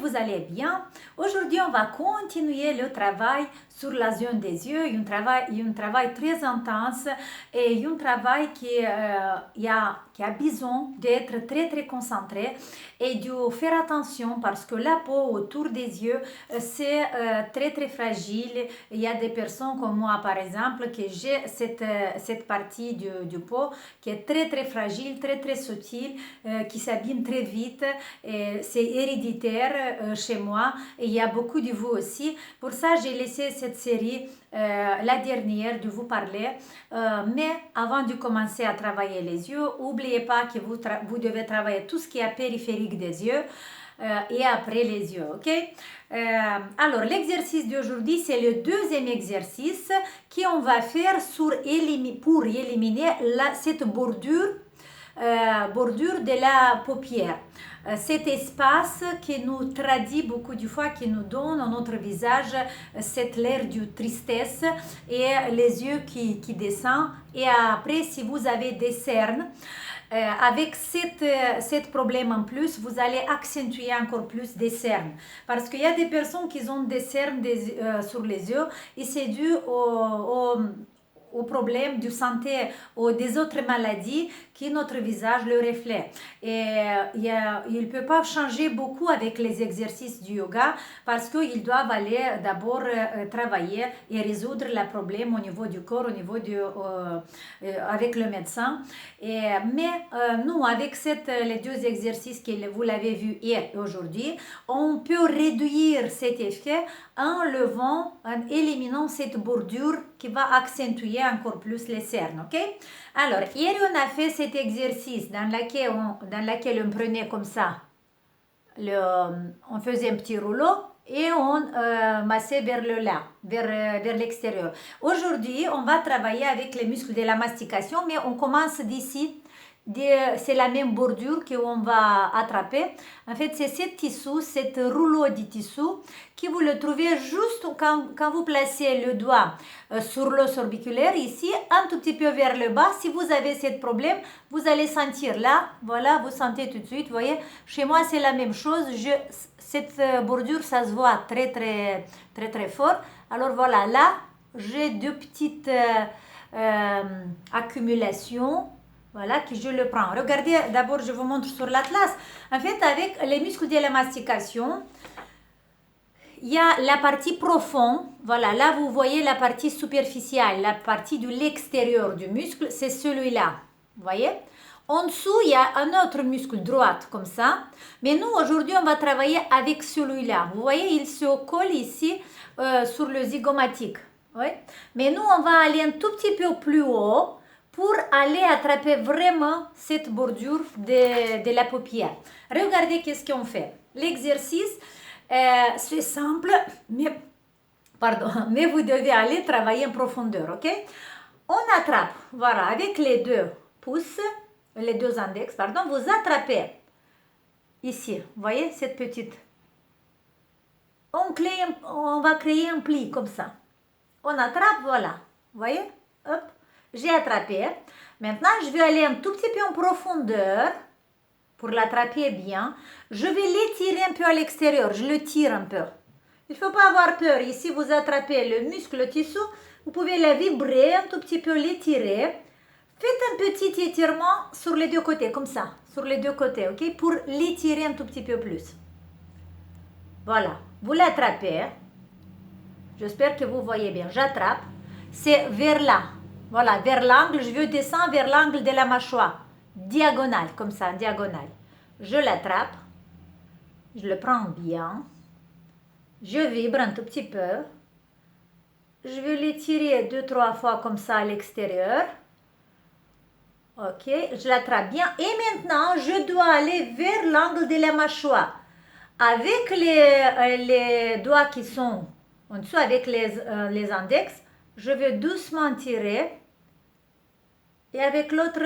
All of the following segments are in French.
vous allez bien. Aujourd'hui, on va continuer le travail sur la zone des yeux. Un travail très intense et un travail qui a besoin d'être très concentré et de faire attention parce que la peau autour des yeux, c'est très fragile. Il y a des personnes comme moi, par exemple, que j'ai cette partie du peau qui est très fragile, très subtile, qui s'abîme très vite. C'est héréditaire chez moi et il y a beaucoup de vous aussi. Pour ça, j'ai laissé cette série la dernière de vous parler. Mais avant de commencer à travailler les yeux, n'oubliez pas que vous devez travailler tout ce qui est périphérique des yeux et après les yeux, ok? Alors, l'exercice d'aujourd'hui, c'est le deuxième exercice qu'on va faire pour éliminer cette bordure de la paupière. Cet espace qui nous traduit beaucoup de fois, qui nous donne à notre visage cette l'air de tristesse et les yeux qui descendent. Et après, si vous avez des cernes, avec cette problème en plus, vous allez accentuer encore plus des cernes. Parce qu'il y a des personnes qui ont des cernes sur les yeux et c'est dû au problème de santé ou des autres maladies qui notre visage le reflète. Et il ne peut pas changer beaucoup avec les exercices du yoga parce qu'ils doivent aller d'abord travailler et résoudre le problème au niveau du corps, au niveau avec le médecin. Mais nous, avec les deux exercices que vous l'avez vu hier et aujourd'hui, on peut réduire cet effet en éliminant cette bordure qui va accentuer encore plus les cernes, ok? Alors, hier, on a fait cet exercice dans lequel on prenait comme ça, on faisait un petit rouleau et on massait vers le là, vers l'extérieur. Aujourd'hui, on va travailler avec les muscles de la mastication, mais on commence d'ici. C'est la même bordure qu'on va attraper. En fait, c'est ce tissu, ce rouleau de tissu que vous le trouvez juste quand vous placez le doigt sur l'os orbiculaire, ici, un tout petit peu vers le bas. Si vous avez ce problème, vous allez sentir là, voilà, vous sentez tout de suite, vous voyez. Chez moi, c'est la même chose. Cette bordure, ça se voit très fort. Alors voilà, là, j'ai deux petites accumulations. Voilà, que je le prends. Regardez, d'abord, je vous montre sur l'atlas. En fait, avec les muscles de la mastication, il y a la partie profonde. Voilà, là, vous voyez la partie superficielle, la partie de l'extérieur du muscle, c'est celui-là. Vous voyez? En dessous, il y a un autre muscle droit, comme ça. Mais nous, aujourd'hui, on va travailler avec celui-là. Vous voyez, il se colle ici sur le zygomatique. Oui? Mais nous, on va aller un tout petit peu plus haut pour aller attraper vraiment cette bordure de la paupière. Regardez qu'est-ce qu'on fait. L'exercice, c'est simple, mais vous devez aller travailler en profondeur, ok? On attrape, voilà, avec les deux pouces, les deux index, pardon, vous attrapez ici, vous voyez, cette petite. On va créer un pli comme ça. On attrape, voilà, vous voyez, hop. J'ai attrapé. Maintenant, je vais aller un tout petit peu en profondeur pour l'attraper bien. Je vais l'étirer un peu à l'extérieur. Je le tire un peu. Il ne faut pas avoir peur. Ici, vous attrapez le muscle, le tissu. Vous pouvez la vibrer, un tout petit peu l'étirer. Faites un petit étirement sur les deux côtés, comme ça. Sur les deux côtés, ok? Pour l'étirer un tout petit peu plus. Voilà. Vous l'attrapez. J'espère que vous voyez bien. J'attrape. C'est vers là. Voilà, vers l'angle, je veux descendre vers l'angle de la mâchoire. Diagonale, comme ça, diagonale. Je l'attrape. Je le prends bien. Je vibre un tout petit peu. Je vais l'étirer 2-3 fois comme ça à l'extérieur. Ok, je l'attrape bien. Et maintenant, je dois aller vers l'angle de la mâchoire. Avec les doigts qui sont en dessous, avec les index, je vais doucement tirer. Et avec l'autre,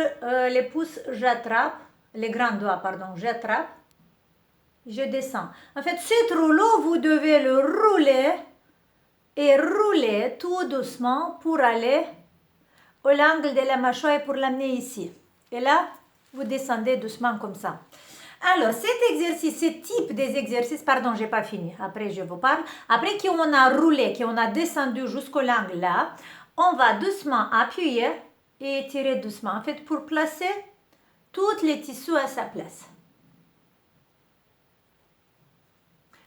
les pouces, j'attrape. Les grands doigts, pardon, j'attrape. Je descends. En fait, ce rouleau, vous devez le rouler et rouler tout doucement pour aller au l'angle de la mâchoire et pour l'amener ici. Et là, vous descendez doucement comme ça. Alors, cet exercice, ce type des exercices, pardon, j'ai pas fini, après je vous parle. Après qu'on a roulé, qu'on a descendu jusqu'au langue là, on va doucement appuyer et étirer doucement, en fait, pour placer tous les tissus à sa place.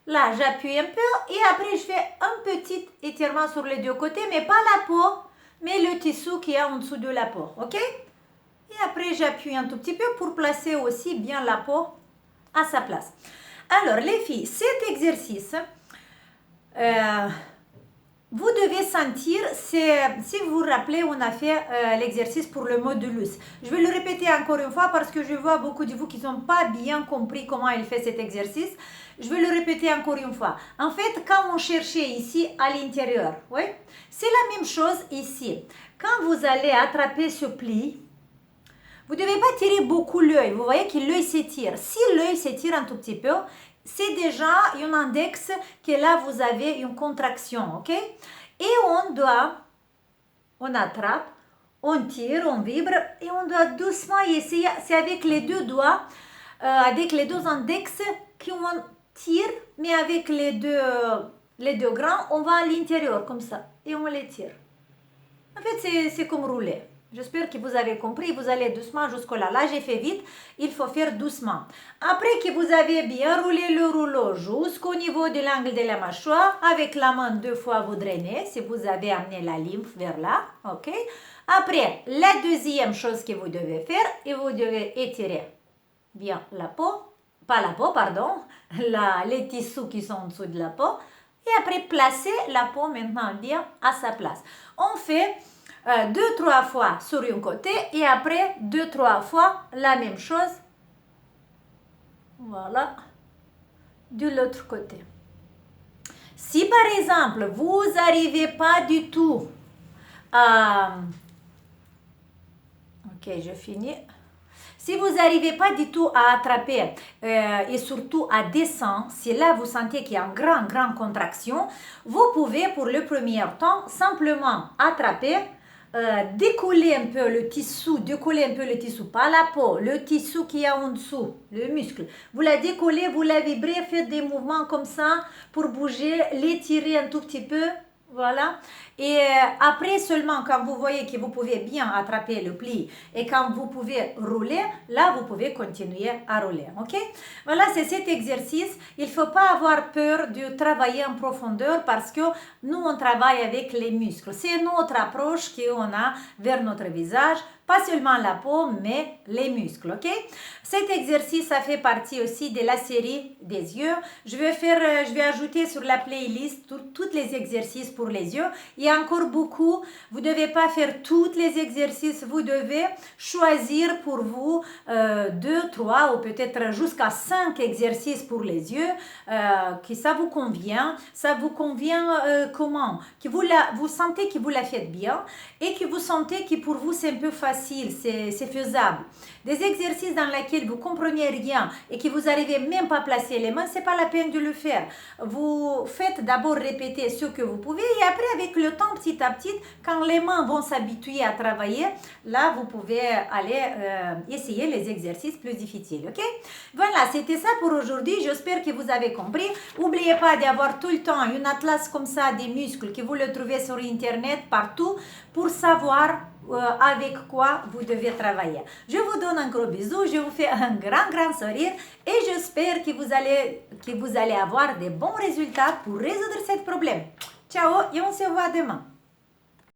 Là, j'appuie un peu et après, je fais un petit étirement sur les deux côtés, mais pas la peau, mais le tissu qui est en dessous de la peau, ok? Et après, j'appuie un tout petit peu pour placer aussi bien la peau à sa place. Alors, les filles, cet exercice, vous devez sentir, si vous vous rappelez, on a fait l'exercice pour le modulus. Je vais le répéter encore une fois parce que je vois beaucoup de vous qui n'ont pas bien compris comment il fait cet exercice. Je vais le répéter encore une fois. En fait, quand on cherchait ici à l'intérieur, oui, c'est la même chose ici. Quand vous allez attraper ce pli, vous ne devez pas tirer beaucoup l'œil. Vous voyez que l'œil s'étire. Si l'œil s'étire un tout petit peu, c'est déjà un index que là, vous avez une contraction, ok? Et on attrape, on tire, on vibre et on doit doucement essayer. C'est avec les deux doigts, avec les deux index qu'on tire, mais avec les deux grands, on va à l'intérieur comme ça et on les tire. En fait, c'est comme rouler. J'espère que vous avez compris. Vous allez doucement jusqu'au là. Là, j'ai fait vite. Il faut faire doucement. Après que vous avez bien roulé le rouleau jusqu'au niveau de l'angle de la mâchoire, avec la main 2 fois, vous drainez. Si vous avez amené la lymphe vers là, ok. Après, la deuxième chose que vous devez faire, et vous devez étirer bien la peau, pas la peau, pardon, les tissus qui sont en dessous de la peau. Et après, placer la peau maintenant bien à sa place. On fait 2-3 fois sur un côté et après 2-3 fois la même chose. Voilà. De l'autre côté. Si par exemple, vous n'arrivez pas du tout à... Ok, je finis. Si vous n'arrivez pas du tout à attraper et surtout à descendre, si là vous sentez qu'il y a une grande contraction, vous pouvez pour le premier temps simplement attraper, décoller un peu le tissu, pas la peau, le tissu qui est en dessous, le muscle. Vous la décollez, vous la vibrez, faites des mouvements comme ça pour bouger, l'étirer un tout petit peu. Voilà. Et après seulement, quand vous voyez que vous pouvez bien attraper le pli et quand vous pouvez rouler, là, vous pouvez continuer à rouler. OK? Voilà, c'est cet exercice. Il ne faut pas avoir peur de travailler en profondeur parce que nous, on travaille avec les muscles. C'est notre approche qu'on a vers notre visage. Pas seulement la peau, mais les muscles, ok? Cet exercice, ça fait partie aussi de la série des yeux. Je vais ajouter sur la playlist tous les exercices pour les yeux. Il y a encore beaucoup. Vous ne devez pas faire tous les exercices. Vous devez choisir pour vous 2, 3 ou peut-être jusqu'à 5 exercices pour les yeux que ça vous convient. Ça vous convient comment? Que vous sentez que vous la faites bien et que vous sentez que pour vous c'est un peu facile, c'est faisable. Des exercices dans lesquels vous comprenez rien et que vous n'arrivez même pas à placer les mains, c'est pas la peine de le faire. Vous faites d'abord répéter ce que vous pouvez et après avec le temps, petit à petit, quand les mains vont s'habituer à travailler, là vous pouvez aller essayer les exercices plus difficiles, ok? Voilà, c'était ça pour aujourd'hui. J'espère que vous avez compris. N'oubliez pas d'avoir tout le temps une atlas comme ça des muscles que vous le trouvez sur internet partout pour savoir avec quoi vous devez travailler. Je vous donne un gros bisou, je vous fais un grand sourire et j'espère que vous allez avoir des bons résultats pour résoudre ce problème. Ciao et on se voit demain.